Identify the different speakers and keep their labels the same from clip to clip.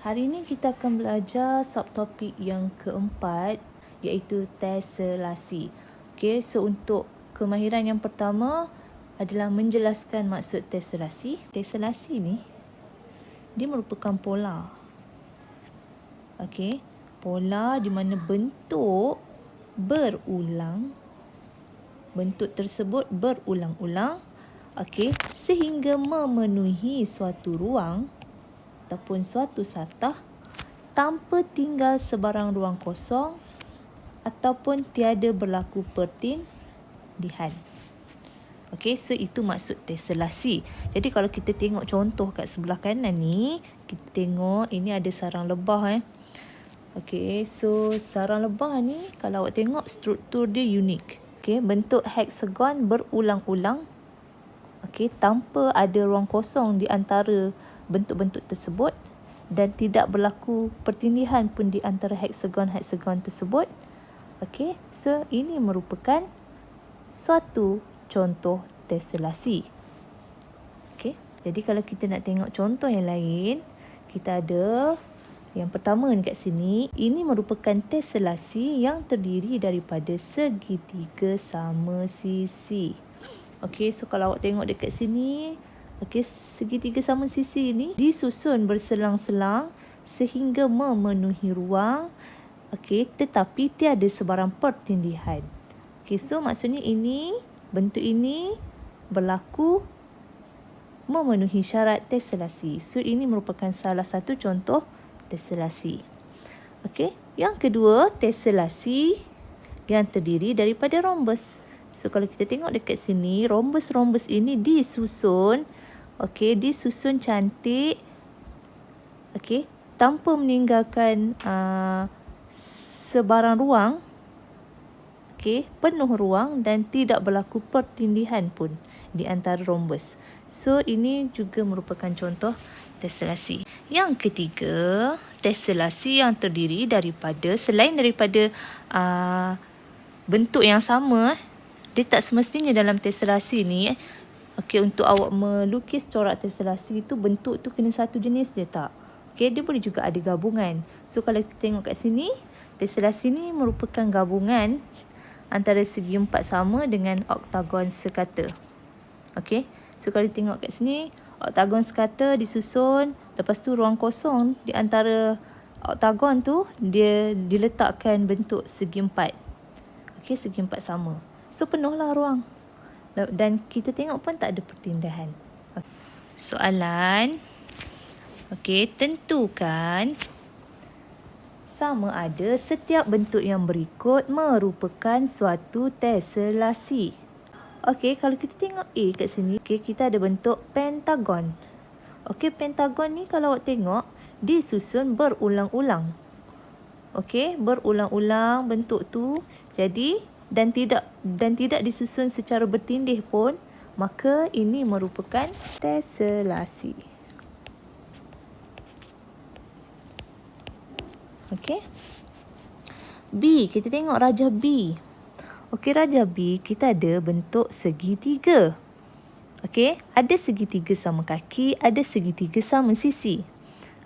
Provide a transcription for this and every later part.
Speaker 1: Hari ini kita akan belajar subtopik yang keempat, iaitu teselasi. Okey, so untuk kemahiran yang pertama adalah menjelaskan maksud teselasi. Teselasi ni dia merupakan pola. Okey, pola di mana bentuk berulang. Bentuk tersebut berulang-ulang, okey, sehingga memenuhi suatu ruang ataupun suatu satah tanpa tinggal sebarang ruang kosong ataupun tiada berlaku pertindihan. Okey, so itu maksud teselasi. Jadi kalau kita tengok contoh kat sebelah kanan ni, kita tengok ini ada sarang lebah. Okey, so sarang lebah ni kalau awak tengok struktur dia unik. Okey, bentuk heksagon berulang-ulang. Okey, tanpa ada ruang kosong di antara bentuk-bentuk tersebut dan tidak berlaku pertindihan pun di antara heksagon-heksagon tersebut. Okey, so ini merupakan suatu contoh teselasi. Okey, jadi kalau kita nak tengok contoh yang lain, kita ada yang pertama dekat sini, ini merupakan teselasi yang terdiri daripada segitiga sama sisi. Okey, so kalau awak tengok dekat sini, okey, segitiga sama sisi ini disusun berselang-selang sehingga memenuhi ruang, okey, tetapi tiada sebarang pertindihan. Okey, so maksudnya ini, bentuk ini berlaku memenuhi syarat teselasi. So ini merupakan salah satu contoh teselasi. Okey, yang kedua, teselasi yang terdiri daripada rombus. So kalau kita tengok dekat sini, rombus-rombus ini disusun, okey, disusun cantik, okey, tanpa meninggalkan sebarang ruang, okey, penuh ruang dan tidak berlaku pertindihan pun di antara rombus. So ini juga merupakan contoh teselasi. Yang ketiga, teselasi yang terdiri daripada, selain daripada bentuk yang sama, dia tak semestinya dalam teselasi ni, okey, untuk awak melukis corak teselasi itu bentuk tu kena satu jenis je tak. Okey, dia boleh juga ada gabungan. So kalau kita tengok kat sini, teselasi ni merupakan gabungan antara segi empat sama dengan oktagon sekata. Okey, so kalau tengok kat sini, oktagon sekata disusun, lepas tu ruang kosong di antara oktagon tu dia diletakkan bentuk segi empat. Okey, segi empat sama. So penuhlah ruang. Dan kita tengok pun tak ada pertindahan. Soalan. Okey, tentukan sama ada setiap bentuk yang berikut merupakan suatu teselasi. Okey, kalau kita tengok A kat sini, okey, kita ada bentuk pentagon. Okey, pentagon ni kalau awak tengok, disusun berulang-ulang. Okey, berulang-ulang bentuk tu. Jadi dan tidak disusun secara bertindih pun, maka ini merupakan teselasi. Okey. B, kita tengok rajah B. Okey, rajah B kita ada bentuk segitiga. Okey, ada segitiga sama kaki, ada segitiga sama sisi.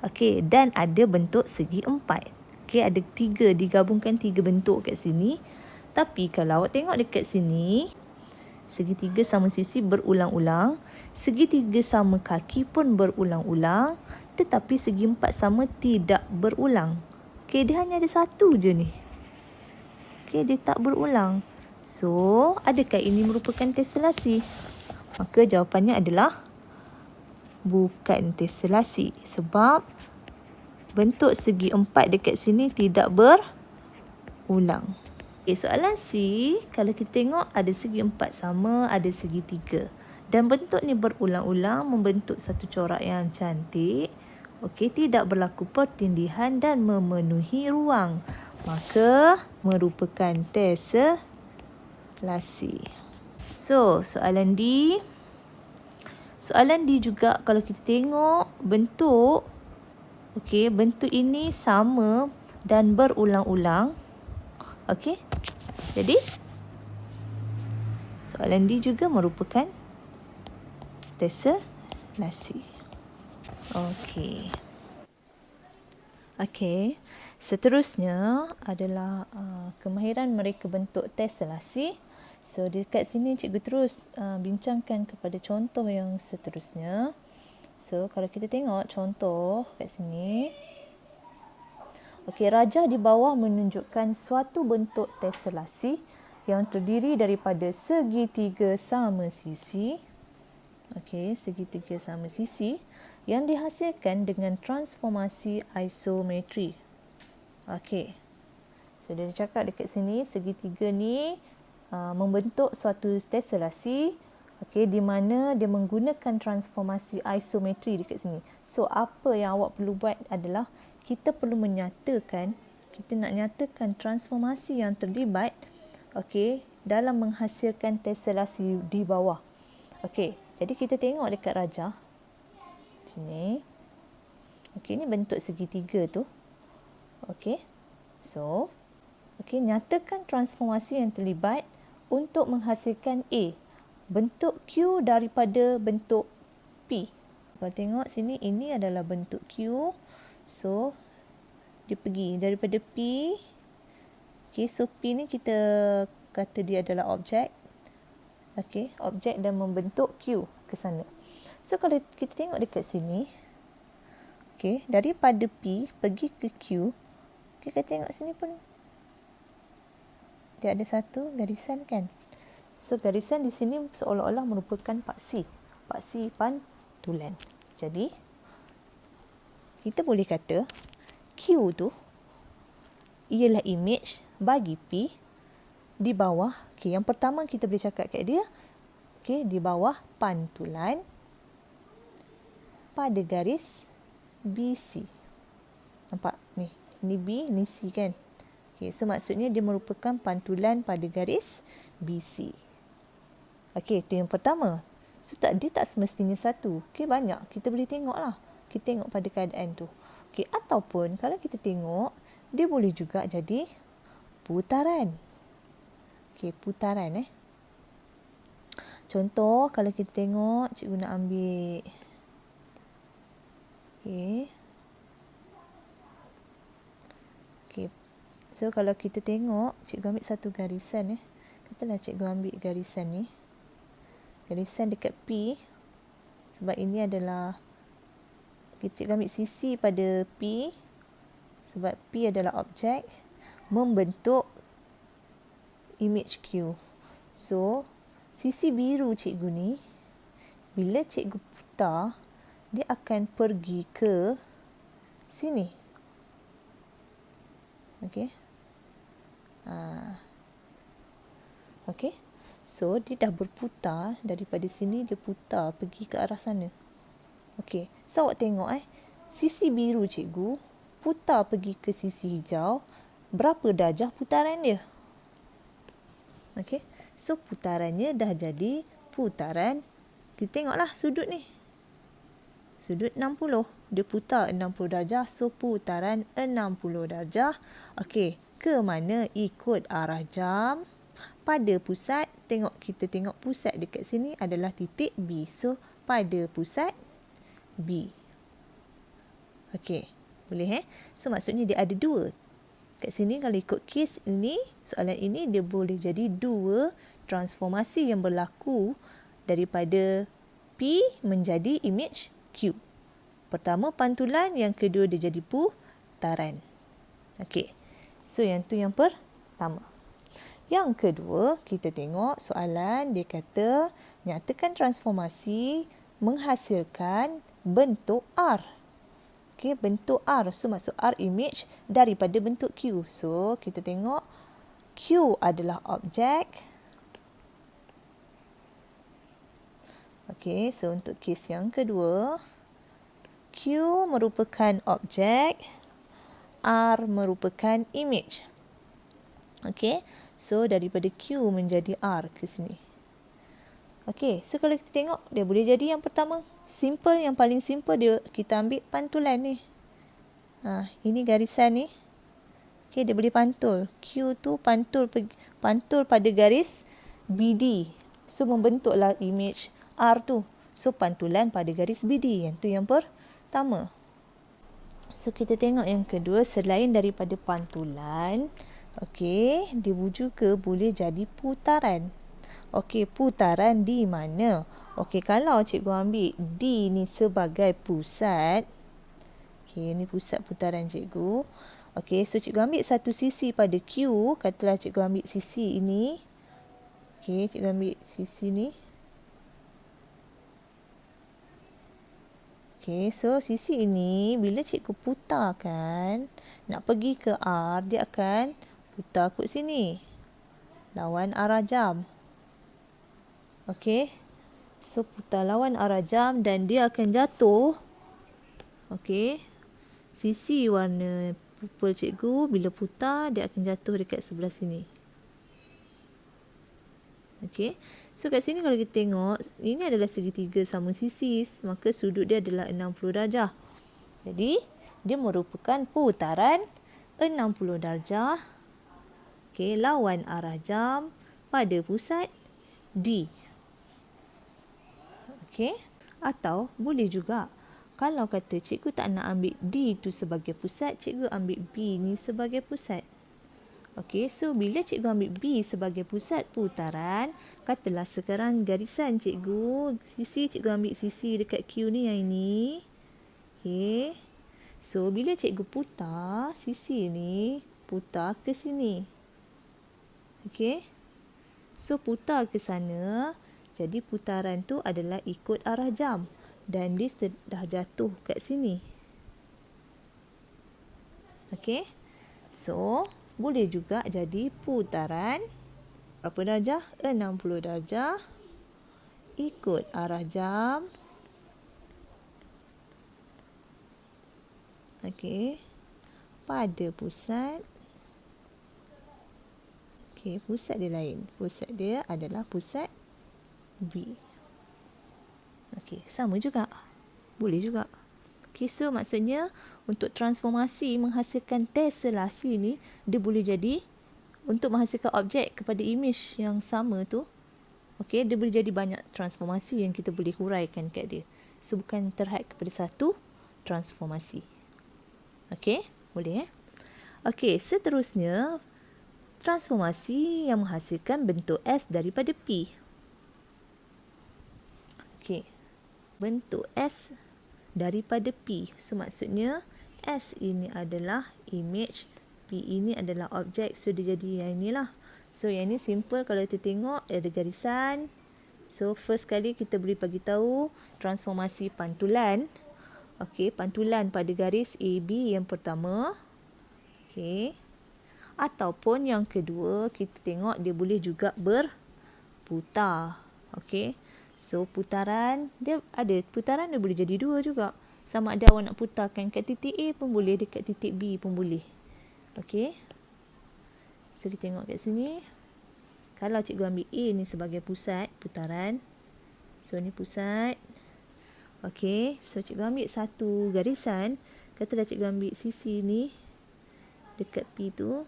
Speaker 1: Okey, dan ada bentuk segi empat. Okey, ada tiga, digabungkan tiga bentuk kat sini. Tapi kalau awak tengok dekat sini, segitiga sama sisi berulang-ulang, segitiga sama kaki pun berulang-ulang, tetapi segi empat sama tidak berulang. Okey, dia hanya ada satu je ni. Okey, dia tak berulang. So, adakah ini merupakan teselasi? Maka jawapannya adalah bukan teselasi. Sebab bentuk segi empat dekat sini tidak berulang. Okay, soalan C, kalau kita tengok ada segi empat sama, ada segi tiga. Dan bentuk ni berulang-ulang membentuk satu corak yang cantik. Okey, tidak berlaku pertindihan dan memenuhi ruang. Maka merupakan teselasi. So, soalan D. Soalan D juga kalau kita tengok bentuk, okey, bentuk ini sama dan berulang-ulang. Okey. Jadi soalan D juga merupakan teselasi. Okey. Okey. Seterusnya adalah kemahiran mereka bentuk testelasi. So dekat sini cikgu terus bincangkan kepada contoh yang seterusnya. So kalau kita tengok contoh kat sini. Okey, rajah di bawah menunjukkan suatu bentuk testelasi yang terdiri daripada segitiga sama sisi. Okey, segitiga sama sisi yang dihasilkan dengan transformasi isometri. Okey. So dia cakap dekat sini segitiga ni membentuk suatu testelasi, okey, di mana dia menggunakan transformasi isometri dekat sini. So apa yang awak perlu buat adalah kita perlu menyatakan, kita nak nyatakan transformasi yang terlibat, okey, dalam menghasilkan testelasi di bawah. Okey, jadi kita tengok dekat rajah sini. Okey, ni bentuk segitiga tu. Okey. So, okey, nyatakan transformasi yang terlibat untuk menghasilkan A. Bentuk Q daripada bentuk P. Kalau tengok sini, ini adalah bentuk Q. So, dia pergi daripada P. Okey, so P ni kita kata dia adalah objek. Okey, objek dan membentuk Q ke sana. So, kalau kita tengok dekat sini, okey, daripada P pergi ke Q, kita tengok sini pun dia ada satu garisan kan. So garisan di sini seolah-olah merupakan paksi pantulan. Jadi kita boleh kata Q tu ialah image bagi P di bawah. Okey, yang pertama kita boleh cakap kat dia, okey, di bawah pantulan pada garis BC. Nampak ni? Ni B, ni C kan? Okay, so maksudnya dia merupakan pantulan pada garis BC. Okey, itu yang pertama. So dia tak semestinya satu. Okey, banyak. Kita boleh tengok lah. Kita tengok pada keadaan tu. Okey, ataupun kalau kita tengok, dia boleh juga jadi putaran. Okey, putaran Contoh, kalau kita tengok, cikgu nak ambil. Okey. Okey. So kalau kita tengok, cikgu ambil satu garisan Katalah cikgu ambil garisan ni. Garisan dekat P. Sebab ini adalah cikgu ambil sisi pada P. Sebab P adalah objek membentuk image Q. So, sisi biru cikgu ni, bila cikgu putar, dia akan pergi ke sini. Okey. Okey. So, dia dah berputar daripada sini, dia putar pergi ke arah sana. Okey. So, awak tengok sisi biru cikgu putar pergi ke sisi hijau. Berapa darjah putaran dia? Okey. So, putarannya dah jadi putaran. Kita tengoklah sudut ni. Sudut 60. Dia putar 60 darjah. So, putaran 60 darjah. Okey. Ke mana? Ikut arah jam. Pada pusat, kita tengok pusat dekat sini adalah titik B. So, pada pusat B. Okey. Boleh So, maksudnya dia ada dua. Kat sini kalau ikut kes ini, soalan ini dia boleh jadi dua transformasi yang berlaku daripada P menjadi image Q. Pertama pantulan, yang kedua dia jadi putaran. Okey. So, yang tu yang pertama. Yang kedua, kita tengok soalan dia kata nyatakan transformasi menghasilkan bentuk R. Okey, bentuk R. So, maksud R image daripada bentuk Q. So, kita tengok Q adalah objek. Okey, so untuk kes yang kedua, Q merupakan objek, R merupakan image. Okey, so daripada Q menjadi R ke sini. Okey, so kalau kita tengok, dia boleh jadi yang pertama. Simple, yang paling simple dia kita ambil pantulan ni. Ini garisan ni. Okey, dia boleh pantul. Q tu pantul pada garis BD. So, membentuklah image R tu. So, pantulan pada garis BD. Yang tu yang pertama. So kita tengok yang kedua, selain daripada pantulan, okey, dia juga boleh jadi putaran. Okey, putaran di mana? Okey, kalau cikgu ambil D ni sebagai pusat, okey, ni pusat putaran cikgu. Okey, so cikgu ambil satu sisi pada Q, katalah cikgu ambil sisi ini. Okey, cikgu ambil sisi ni. Okey, so sisi ini bila cikgu putarkan, nak pergi ke R, dia akan putar kot sini. Lawan arah jam. Okey. So putar lawan arah jam dan dia akan jatuh. Okey. Sisi warna purple cikgu bila putar dia akan jatuh dekat sebelah sini. Okey. So kat sini kalau kita tengok, ini adalah segitiga sama sisi, maka sudut dia adalah 60 darjah. Jadi, dia merupakan putaran 60 darjah. Okey, lawan arah jam pada pusat D. Okey. Atau boleh juga kalau kata cikgu tak nak ambil D tu sebagai pusat, cikgu ambil B ni sebagai pusat. Okey, so bila cikgu ambil B sebagai pusat putaran, katalah sekarang garisan cikgu, sisi cikgu ambil sisi dekat Q ni yang ini. Okey. So bila cikgu putar, sisi ni putar ke sini. Okey. So putar ke sana, jadi putaran tu adalah ikut arah jam dan dia dah jatuh kat sini. Okey. So boleh juga jadi putaran berapa darjah? 60 darjah ikut arah jam. Okey. Pada pusat. Okey, pusat dia lain. Pusat dia adalah pusat B. Okey, sama juga. Boleh juga. Okey, so maksudnya untuk transformasi menghasilkan teselasi ni, dia boleh jadi untuk menghasilkan objek kepada image yang sama tu. Okey, dia boleh jadi banyak transformasi yang kita boleh huraikan kat dia. So bukan terhad kepada satu transformasi. Okey, boleh Okey, seterusnya transformasi yang menghasilkan bentuk S daripada P. Okey, bentuk S daripada P. So maksudnya S ini adalah image, P ini adalah objek. So dia jadi yang inilah. So yang ni simple kalau kita tengok ada garisan. So first kali kita boleh bagi tahu transformasi pantulan. Okey, pantulan pada garis AB yang pertama. Okey. Ataupun yang kedua kita tengok dia boleh juga berputar. Okey. So putaran dia ada, putaran dia boleh jadi dua juga. Sama ada awak nak putarkan kat titik A pun boleh, dekat titik B pun boleh. Okey. So kita tengok kat sini. Kalau cikgu ambil A ni sebagai pusat putaran. So ni pusat. Okey. So cikgu ambil satu garisan. Katalah cikgu ambil sisi ni dekat P tu.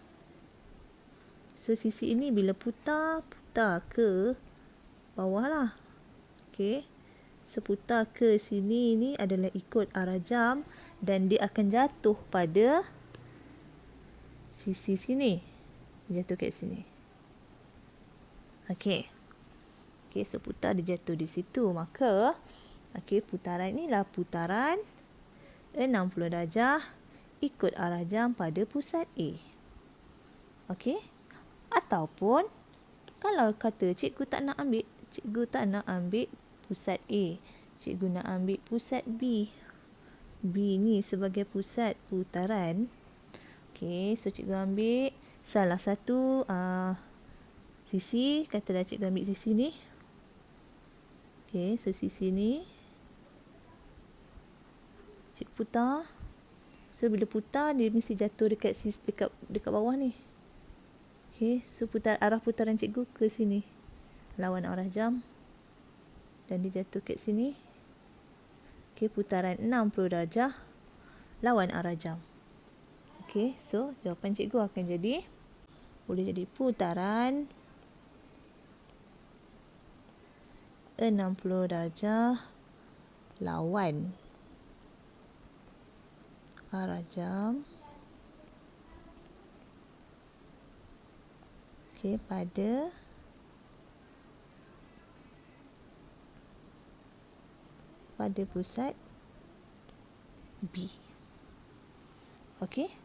Speaker 1: So sisi ini bila putar ke bawah lah. Okey. Seputar ke sini ni adalah ikut arah jam dan dia akan jatuh pada sisi sini. Jatuh kat sini. Okey. Okey, seputar dia jatuh di situ. Maka, okey, putaran inilah putaran 60 darjah ikut arah jam pada pusat A. Okey. Ataupun, kalau kata cikgu tak nak ambil pusat A. Cikgu nak ambil pusat B. B ni sebagai pusat putaran. Okey, so cikgu ambil salah satu sisi. Katalah cikgu ambil sisi ni. Okey, so sisi ni. Cikgu putar. So bila putar dia mesti jatuh dekat bawah ni. Okey, so arah putaran cikgu ke sini. Lawan arah jam. Dan dia jatuh kat sini. Okey, putaran 60 darjah lawan arah jam. Okey, so jawapan cikgu akan jadi boleh jadi putaran 60 darjah lawan Farajam. Okey, pada pusat B. Okey.